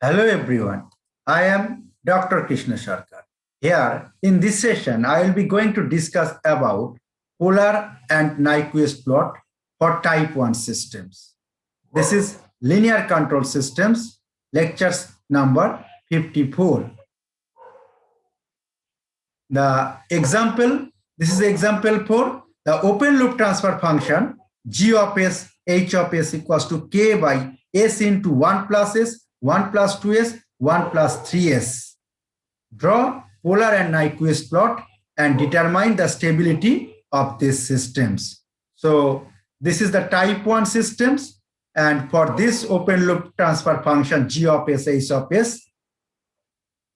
Hello everyone, I am Dr. Krishna Sarkar. Here in this session, I will be going to discuss about polar and Nyquist plot for type 1 systems. This is linear control systems, lectures number 54. The example, this is the example for the open loop transfer function g of s, h of s equals to k by s into 1 plus s, 1 plus 2s, 1 plus 3s. Draw polar and Nyquist plot and determine the stability of these systems. So this is the type 1 systems, and for this open loop transfer function g of s, h of s,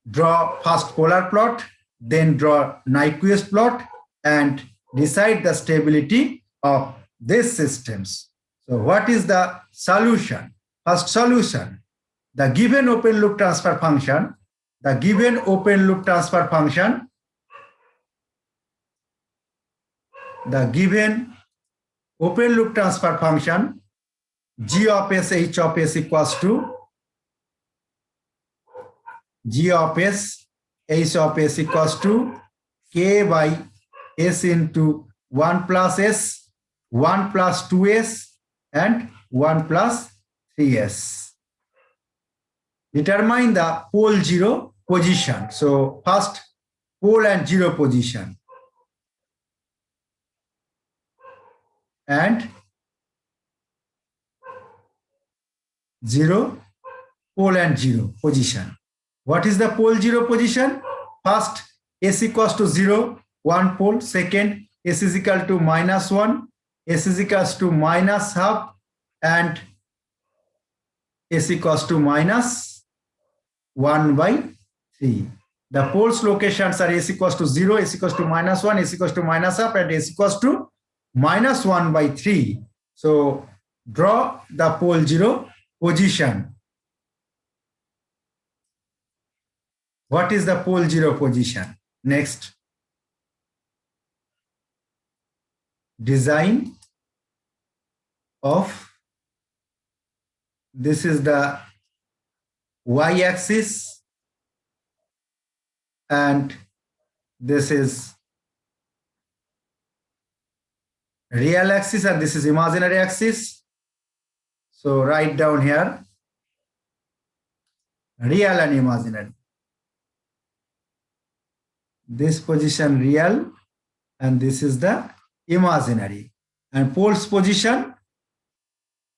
draw first polar plot, then draw Nyquist plot and decide the stability of these systems. So what is the solution? First solution, the given open loop transfer function, g of s, h of s equals to g of s, h of s equals to k by s into 1 plus s, 1 plus 2s, and 1 plus 3s. Determine the pole 0 position. So first pole and 0 position. And 0, pole and 0 position. What is the pole 0 position? First, s equals to 0, 1 pole. Second, s is equal to minus 1, s is equals to minus half, and s equals to minus 1 by 3. The poles locations are s equals to 0, s equals to minus 1, s equals to minus half, and s equals to minus 1 by 3. So draw the pole 0 position. What is the pole 0 position? Next, design of, this is the y-axis and this is real axis and this is imaginary axis. So write down here real and imaginary. This position real and this is the imaginary. And poles position,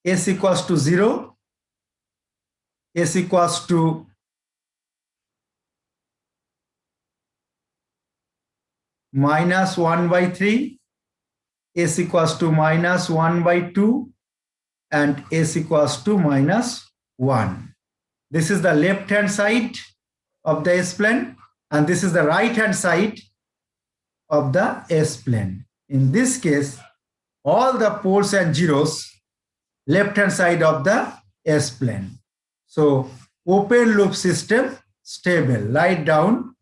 s equals to 0, s equals to minus 1 by 3, s equals to minus 1 by 2, and s equals to minus 1. This is the left hand side of the S-plane and this is the right hand side of the S-plane. In this case, all the poles and zeros left hand side of the S-plane. So open loop system stable. Write down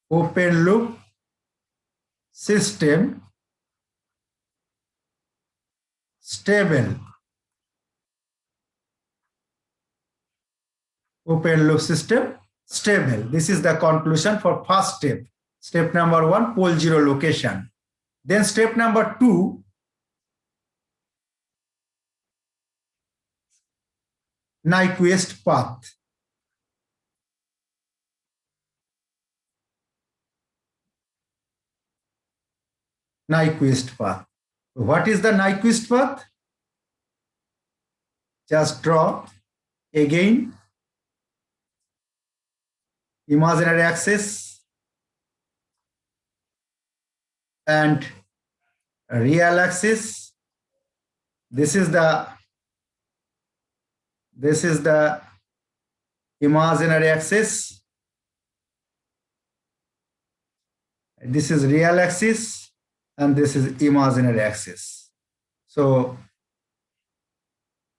open loop system stable. Open loop system stable. This is the conclusion for first step. Step number 1, pole 0 location. Then step number 2, Nyquist path. Nyquist path. What is the Nyquist path? Just draw again imaginary axis and real axis. This is the imaginary axis. This is real axis and this is imaginary axis. So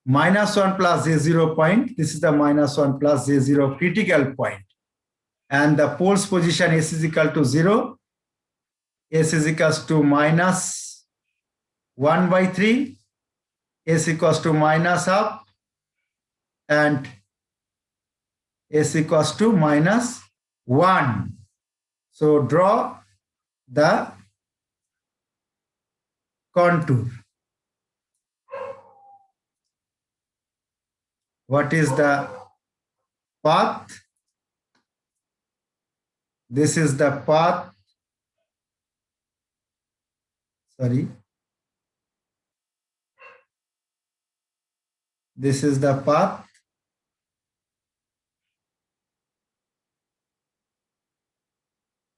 minus 1 plus j0 point, this is the minus 1 plus j0 critical point. And the poles position s is equal to 0, s is equals to minus 1 by 3, s equals to minus half, and S equals to -1. So draw the contour. What is the path? This is the path. Sorry. This is the path.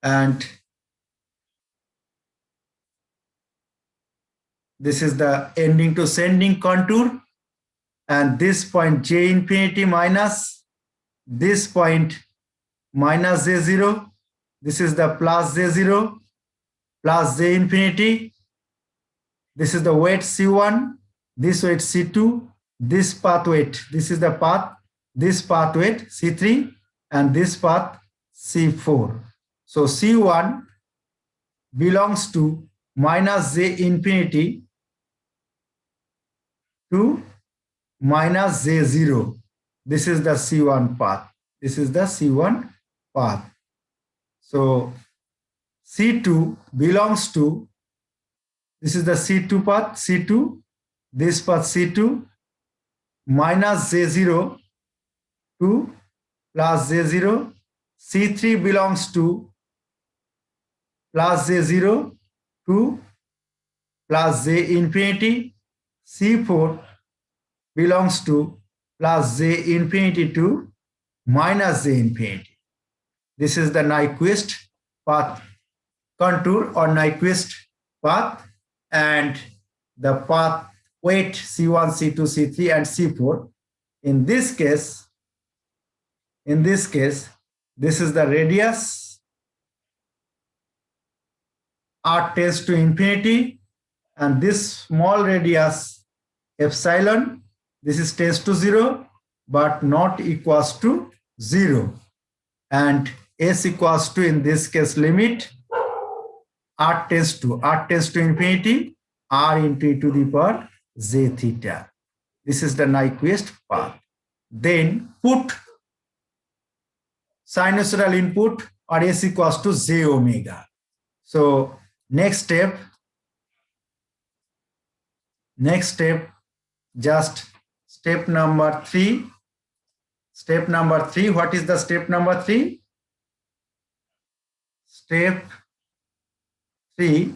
And this is the ending to sending contour. And this point J infinity minus this point minus J0. This is the plus J0 plus J infinity. This is the weight C1, this weight C2, this path weight. This is the path, this path weight C3, and this path C4. So C1 belongs to minus J infinity to minus J0. This is the C1 path. This is the C1 path. So C2 belongs to, this is the C2 path, C2, this path C2, minus J0 to plus J0. C3 belongs to plus J0 to plus J infinity. C4 belongs to plus J infinity to minus J infinity. This is the Nyquist path contour or Nyquist path, and the path weight C1, C2, C3, and C4. In this case, this is the radius r tends to infinity, and this small radius epsilon, this is tends to 0 but not equals to 0, and S equals to, in this case, limit r tends to infinity, r into e to the power j theta. This is the Nyquist path. Then put sinusoidal input or S equals to j omega. So next step, just step number 3. Step number 3, what is the step number 3? Step 3,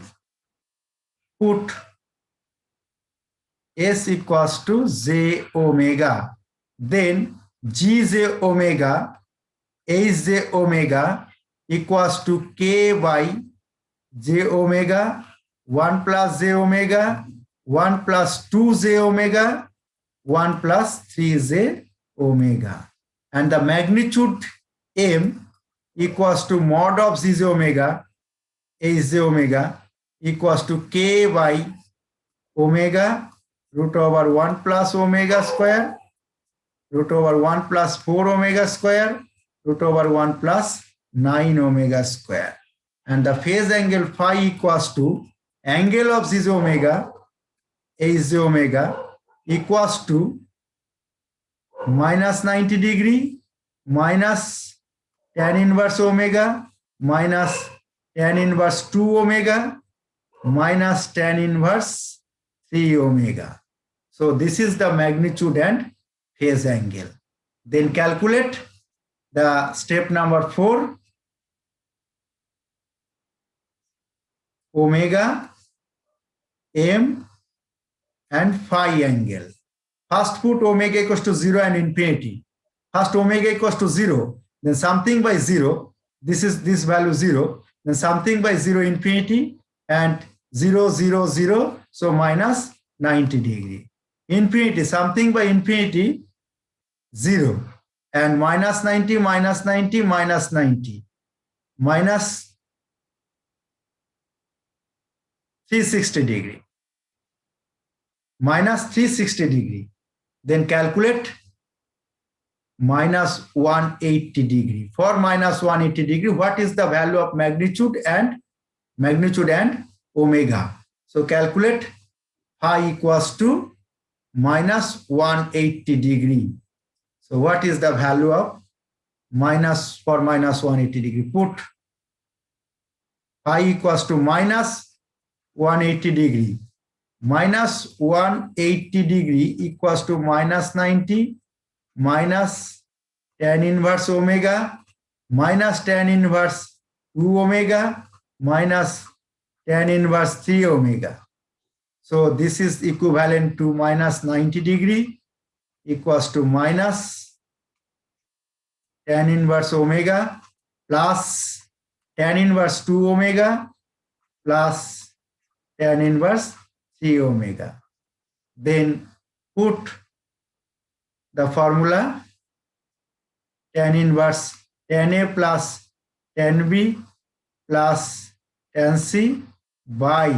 put S equals to j omega. Then Gj omega, Hj omega equals to k by j omega, 1 plus j omega, 1 plus 2j omega, 1 plus 3j omega. And the magnitude m equals to mod of Gj omega, Hj omega equals to k by omega root over 1 plus omega square, root over 1 plus 4 omega square, root over 1 plus 9 omega square. And the phase angle phi equals to angle of Gj omega, Hj omega equals to minus 90 degree minus tan inverse omega minus tan inverse 2 omega minus tan inverse 3 omega. So this is the magnitude and phase angle. Then calculate the step number 4, omega, m, and phi angle. First put omega equals to 0 and infinity. First omega equals to 0, then something by 0, this is this value 0, then something by 0 infinity, and 0, 0, 0, so minus 90 degree. Infinity, something by infinity, 0, and minus 90, minus 90, minus 90, minus 360 degree, minus 360 degree. Then calculate minus 180 degree. For minus 180 degree, what is the value of magnitude and omega? So calculate phi equals to minus 180 degree. So what is the value of minus for minus 180 degree? Put phi equals to minus 180 degree. Minus 180 degree equals to minus 90 minus tan inverse omega minus tan inverse 2 omega minus tan inverse 3 omega. So this is equivalent to minus 90 degree equals to minus tan inverse omega plus tan inverse 2 omega plus tan inverse 3 omega. Then put the formula tan inverse tan A plus tan B plus tan C by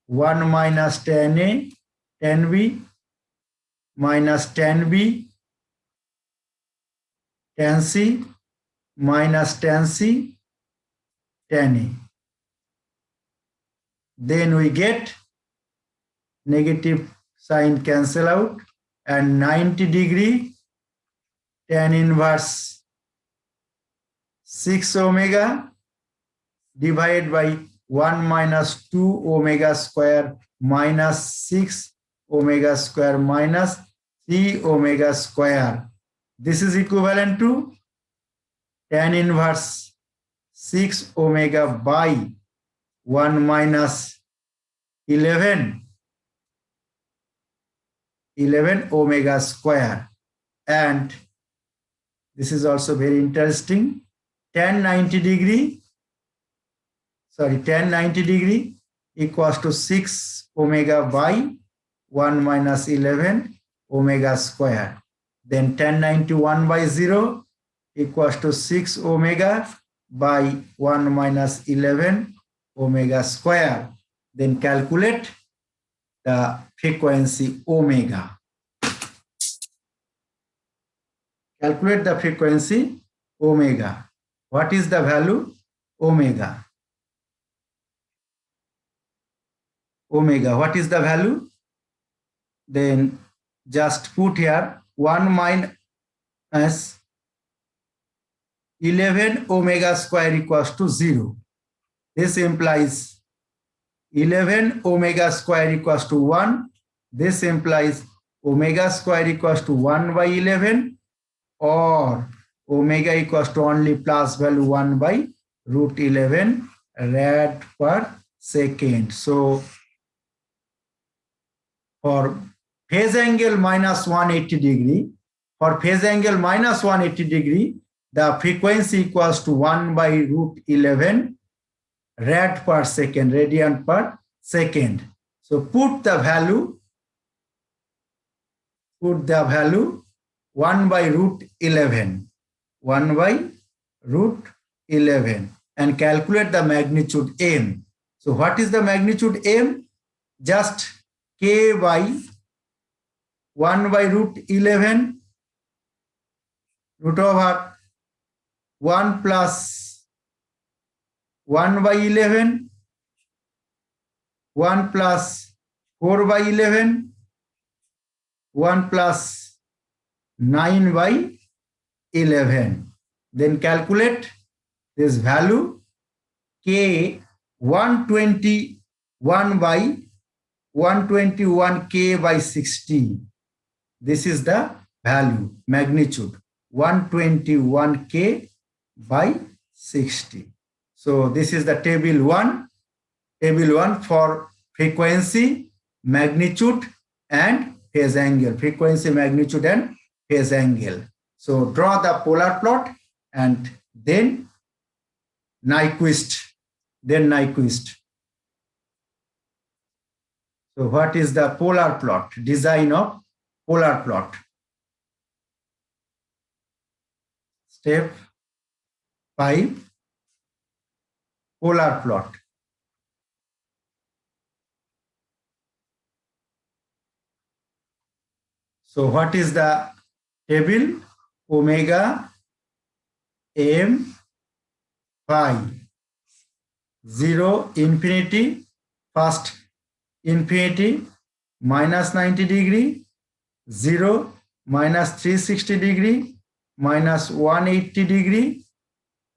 1 minus tan A tan B minus tan B tan C minus tan C tan A. Then we get negative sign cancel out and 90 degree tan inverse 6 omega divided by 1 minus 2 omega square minus 6 omega square minus 3 omega square. This is equivalent to tan inverse 6 omega by 1 minus 11 omega square. And this is also very interesting. Tan 90 degree equals to 6 omega by 1 minus 11 omega square. Then tan 91 by 0 equals to 6 omega by 1 minus 11 omega square. Then calculate the frequency omega. Calculate the frequency omega. What is the value omega? Omega, what is the value? Then just put here 1 minus 11 omega square equals to 0. This implies 11 omega square equals to 1. This implies omega square equals to 1 by 11 or omega equals to only plus value 1 by root 11 rad per second. So for phase angle minus 180 degree, the frequency equals to 1 by root 11 rad per second, radian per second. So put the value 1 by root 11, and calculate the magnitude m. So what is the magnitude m? Just k by 1 by root 11 root over 1 plus 1 by 11, 1 plus 4 by 11, 1 plus 9 by 11. Then calculate this value k 121 by 121 k by 60. This is the value, magnitude 121 k by 60. So this is the table 1 for frequency, magnitude and phase angle. Frequency, magnitude and phase angle. So draw the polar plot and then Nyquist. So what is the polar plot? Design of polar plot. Step 5. Polar plot. So what is the table? Omega m phi 0 infinity, first infinity minus 90 degree, 0 minus 360 degree, minus 180 degree,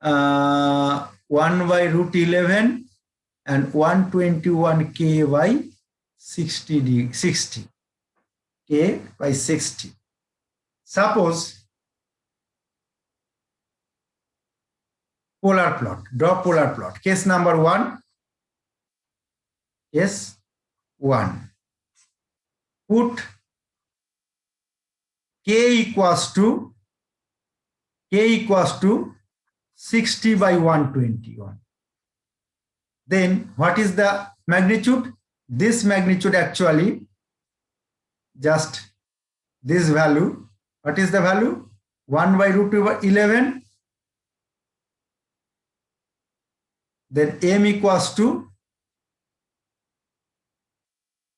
1 by root 11, and 121 k by 60 k by 60. Suppose polar plot, draw polar plot. Case number 1, case 1. Put k equals to 60 by 121. Then what is the magnitude? This magnitude actually just this value. What is the value? 1 by root 11. Then m equals to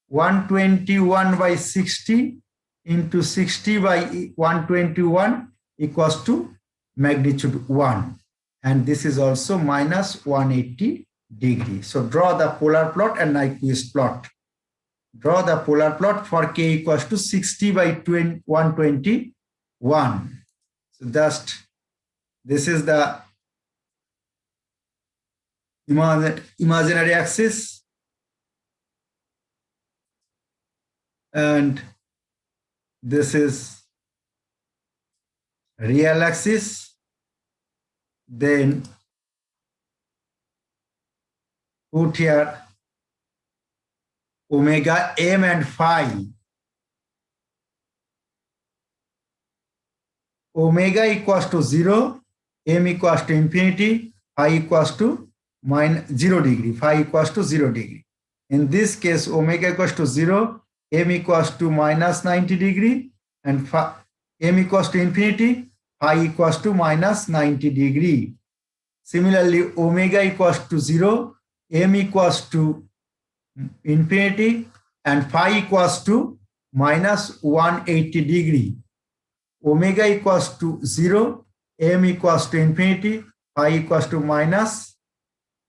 121 by 60 into 60 by 121 equals to magnitude 1. And this is also minus 180 degree. So draw the polar plot and Nyquist plot. Draw the polar plot for k equals to 60 by 121. So just this is the imaginary axis, and this is real axis. Then put here omega, m, and phi. Omega equals to 0, m equals to infinity, phi equals to minus 0 degree, phi equals to 0 degree. In this case, omega equals to 0, m equals to minus 90 degree, and phi, m equals to infinity, phi equals to minus 90 degree. Similarly, omega equals to 0, m equals to infinity, and phi equals to minus 180 degree. Omega equals to 0, m equals to infinity, phi equals to minus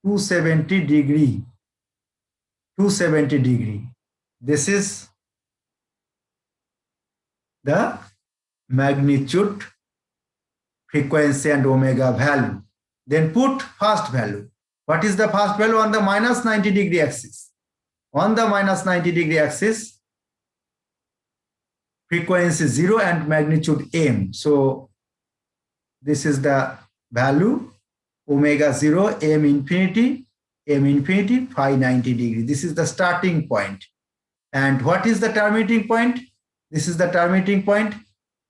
270 degree. 270 degree. This is the magnitude, frequency, and omega value. Then put first value. What is the first value on the minus 90 degree axis? On the minus 90 degree axis, frequency 0 and magnitude m. So this is the value, omega 0, m infinity, phi 90 degree. This is the starting point. And what is the terminating point? This is the terminating point,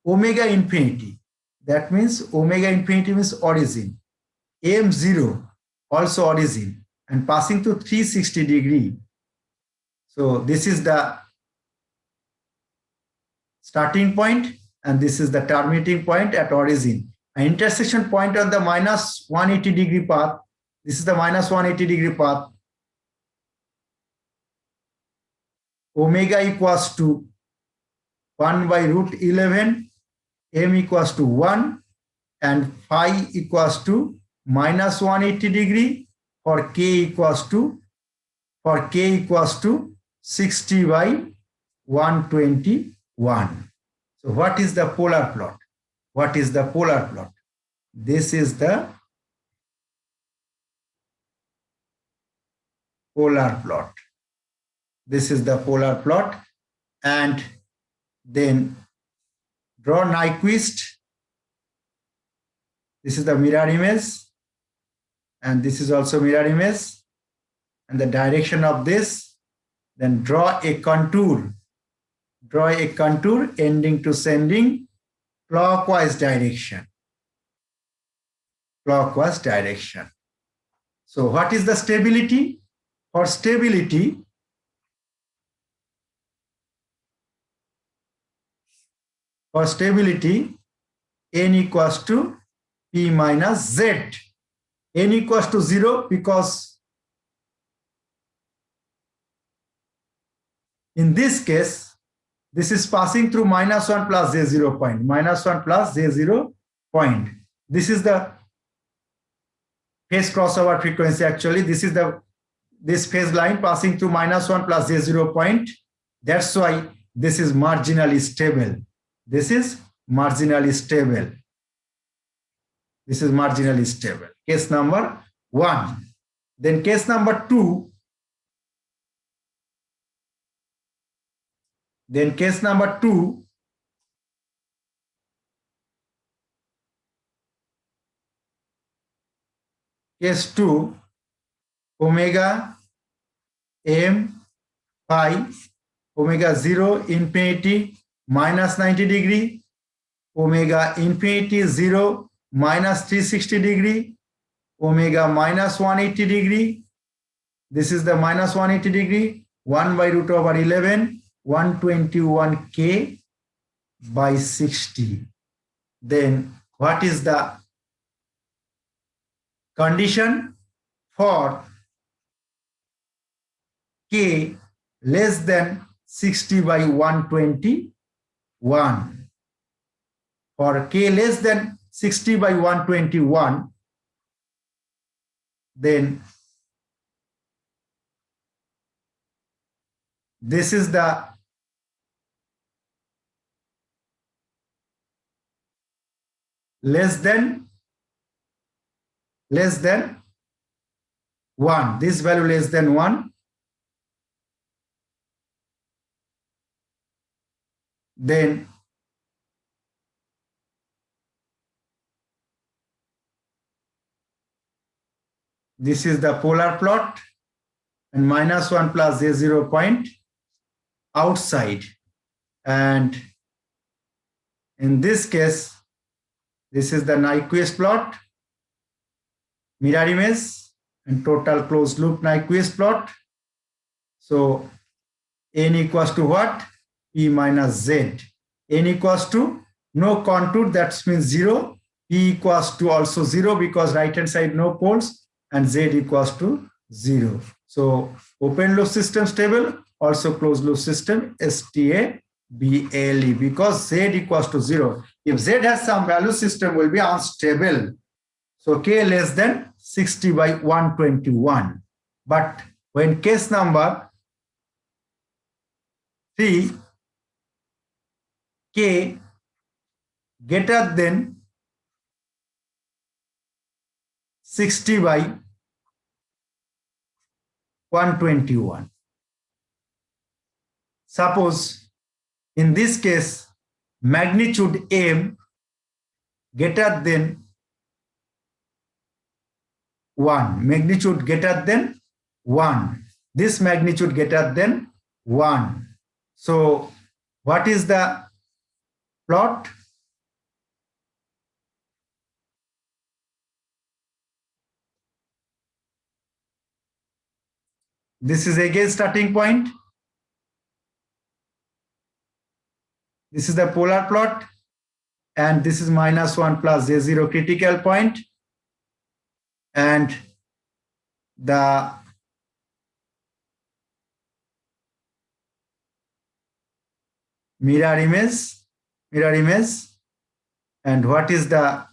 omega infinity. That means omega infinity means origin. M0 also origin and passing to 360 degree. So this is the starting point and this is the terminating point at origin. An intersection point on the minus 180 degree path. This is the minus 180 degree path. Omega equals to 1 by root 11, m equals to 1, and phi equals to minus 180 degree for k equals to 60 by 121. So what is the polar plot? What is the polar plot? This is the polar plot. This is the polar plot, and then draw Nyquist. This is the mirror image, and this is also mirror image, and the direction of this. Then draw a contour. Draw a contour ending to sending clockwise direction. Clockwise direction. So what is the stability? For stability, n equals to p minus z. N equals to 0 because in this case, this is passing through minus 1 plus j0 point. Minus 1 plus j0 point. This is the phase crossover frequency actually. This is this phase line passing through minus 1 plus j0 point. That's why this is marginally stable. This is marginally stable. This is marginally stable. Case number 1. Then case number 2. Then case number 2. Case 2. Omega m pi omega 0 infinity minus 90 degree, omega infinity 0 minus 360 degree, omega minus 180 degree. This is the minus 180 degree, 1 by root over 11, 121k by 60. Then what is the condition for k less than 60 by 121? For k less than 60 by 121, then this is the less than 1, this value less than 1, then this is the polar plot, and minus 1 plus j0 point outside, and in this case this is the Nyquist plot, mirror image and total closed loop Nyquist plot. So n equals to what? P minus z. N equals to no contour, that means 0. P equals to also 0 because right hand side no poles, and z equals to 0. So open loop system stable, also closed loop system stable, because z equals to 0. If z has some value, system will be unstable. So k less than 60 by 121. But when case number 3, k greater than 60 by 121. Suppose in this case magnitude m greater than 1, magnitude greater than 1, this magnitude greater than 1. So what is the plot? This is again starting point. This is the polar plot, and this is minus 1 plus j0 critical point, and the mirror image, and what is the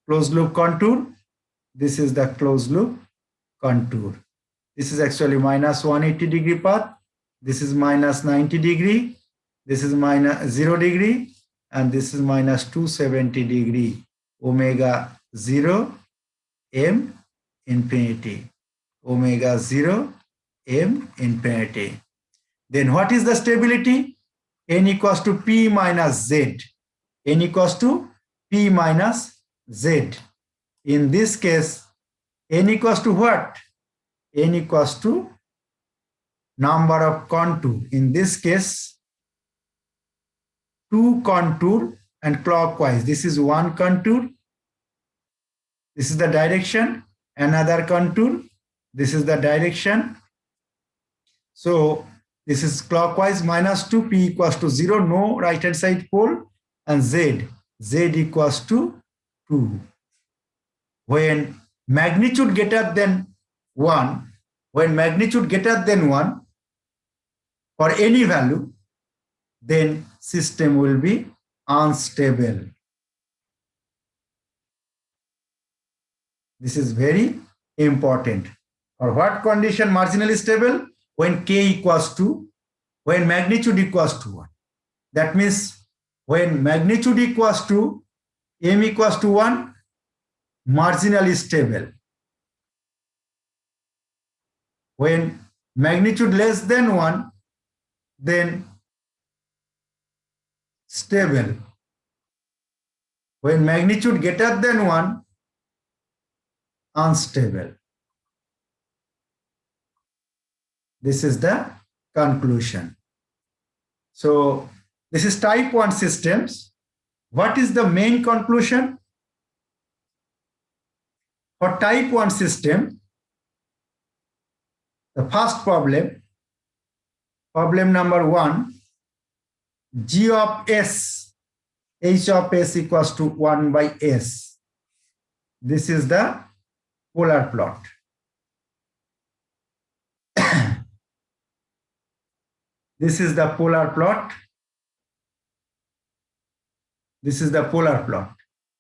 closed loop contour? This is the closed loop contour. This is actually minus 180 degree path. This is minus 90 degree. This is minus 0 degree, and this is minus 270 degree. Omega 0 m infinity. Omega 0 m infinity. Then what is the stability? N equals to P minus Z. N equals to P minus Z. In this case, N equals to what? N equals to number of contour. In this case, 2 contour and clockwise. This is 1 contour. This is the direction. Another contour. This is the direction. So this is clockwise minus 2, P equals to 0, no right hand side pole, and Z equals to 2. When magnitude greater than 1, for any value, then system will be unstable. This is very important. For what condition marginally stable? When k equals to, when magnitude equals to 1. That means When magnitude equals to m equals to 1, marginally stable. When magnitude less than 1, then stable. When magnitude greater than 1, unstable. This is the conclusion. So this is type 1 systems. What is the main conclusion? For type 1 system, the first problem number 1, g of s, h of s equals to 1 by s. This is the polar plot. This is the polar plot. This is the polar plot.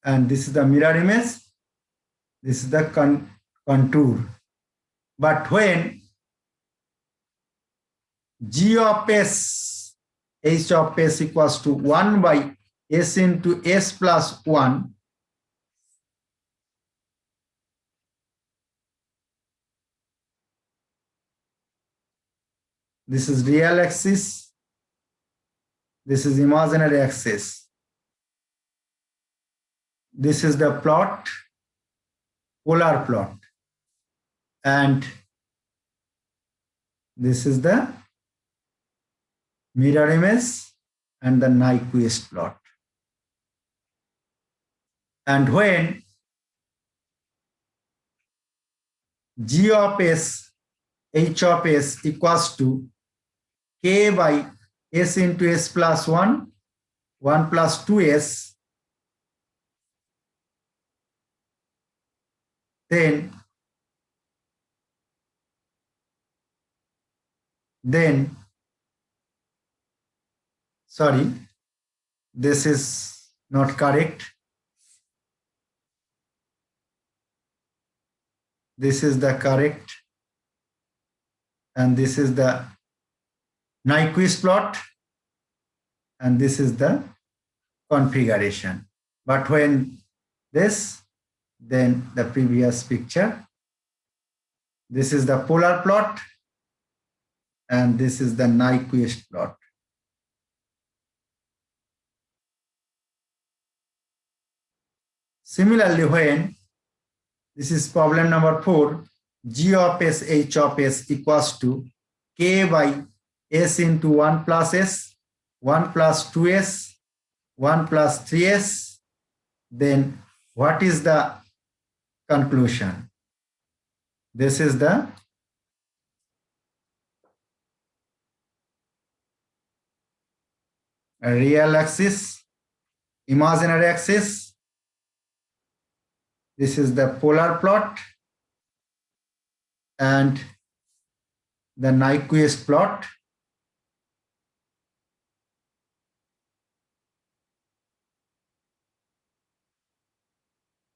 And this is the mirror image. This is the contour. But when g of s, h of s equals to 1 by s into s plus 1, this is real axis, this is imaginary axis. This is the plot, polar plot. And this is the mirror image and the Nyquist plot. And when g of s, h of s equals to k by s into s plus 1, 1 plus 2s, then sorry, this is not correct. This is the correct, and this is the Nyquist plot, and this is the configuration. But when this, then the previous picture, this is the polar plot, and this is the Nyquist plot. Similarly, when this is problem number 4, g of s, h of s equals to k by s into 1 plus s, 1 plus 2s, 1 plus 3s, then what is the conclusion? This is the real axis, imaginary axis. This is the polar plot and the Nyquist plot.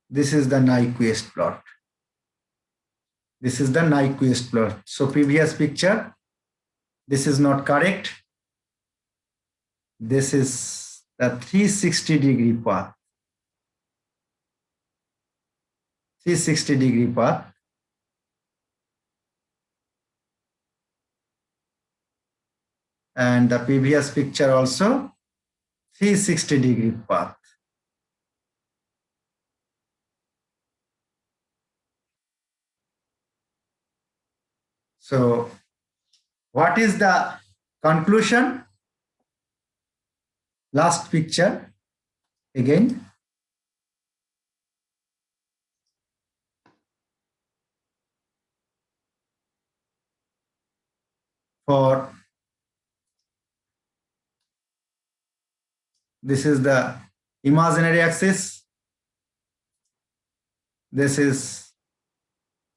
This is the Nyquist plot. This is the Nyquist plot. So previous picture, this is not correct. This is the 360-degree path. 360-degree path. And the previous picture also 360-degree path. So what is the conclusion? Last picture again. For this is the imaginary axis. This is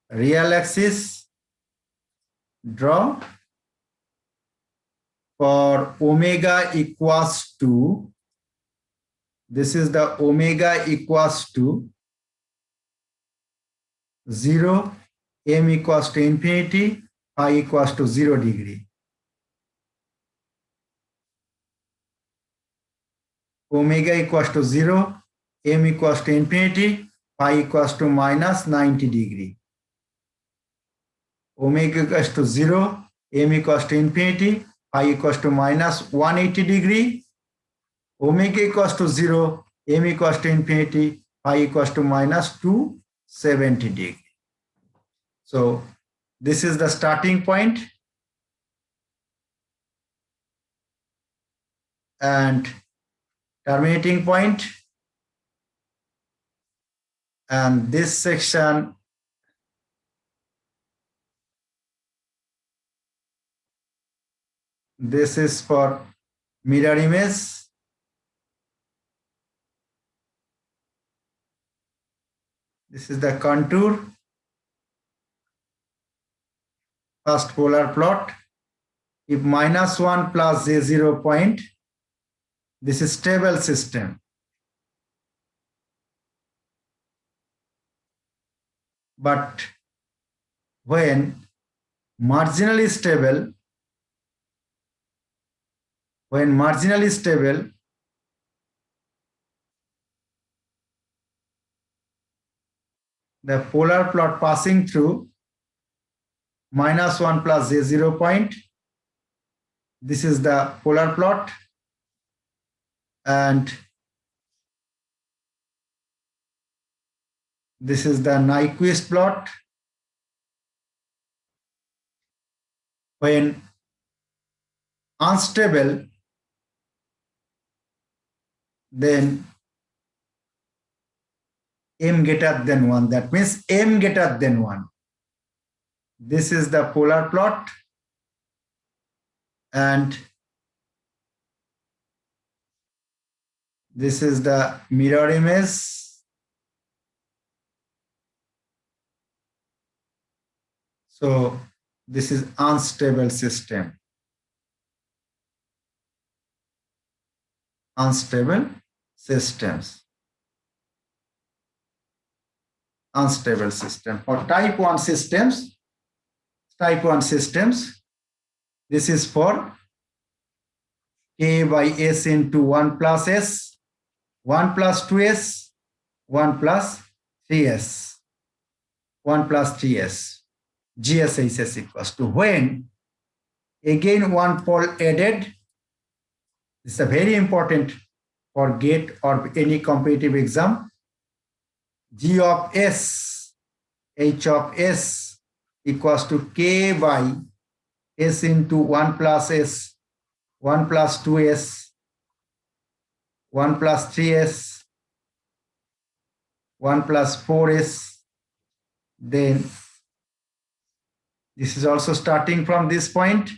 real axis. Draw. For omega equals to, this is the omega equals to 0, m equals to infinity, phi equals to 0 degree. omega equals to 0, m equals to infinity, phi equals to minus 90 degree. Omega equals to 0, m equals to infinity, phi equals to minus 180 degree. Omega equals to 0, m equals to infinity, phi equals to minus 270 degree. So this is the starting point. And terminating point. And this section this is for mirror image. This is the contour. First polar plot. If -1 plus j0 point, this is stable system. But when marginally stable, the polar plot passing through -1 plus j0 point. This is the polar plot. And this is the Nyquist plot. When unstable, then m greater than 1. That means m greater than 1. This is the polar plot. And this is the mirror image. So this is unstable system. Unstable systems. Unstable system. For type 1 systems, this is for k by s into 1 plus s, 1 plus 2s, 1 plus 3s, 1 plus 3s. GSHS equals to when, again one pole added. This is a very important for GATE or any competitive exam. G of S, H of S equals to K by S into 1 plus S, 1 plus 2S, 1 plus 3S, 1 plus 4S. Then this is also starting from this point.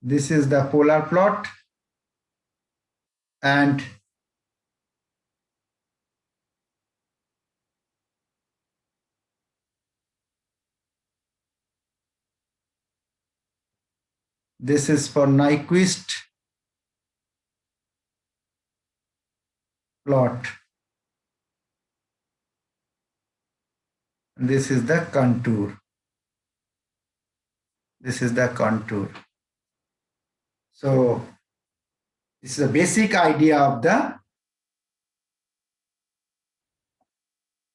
This is the polar plot. And this is for Nyquist plot. This is the contour. This is the contour. So this is a basic idea of the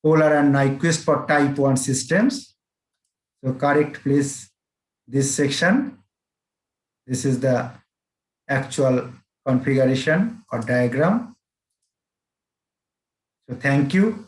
polar and Nyquist for type 1 systems. So correct please this section. This is the actual configuration or diagram. So thank you.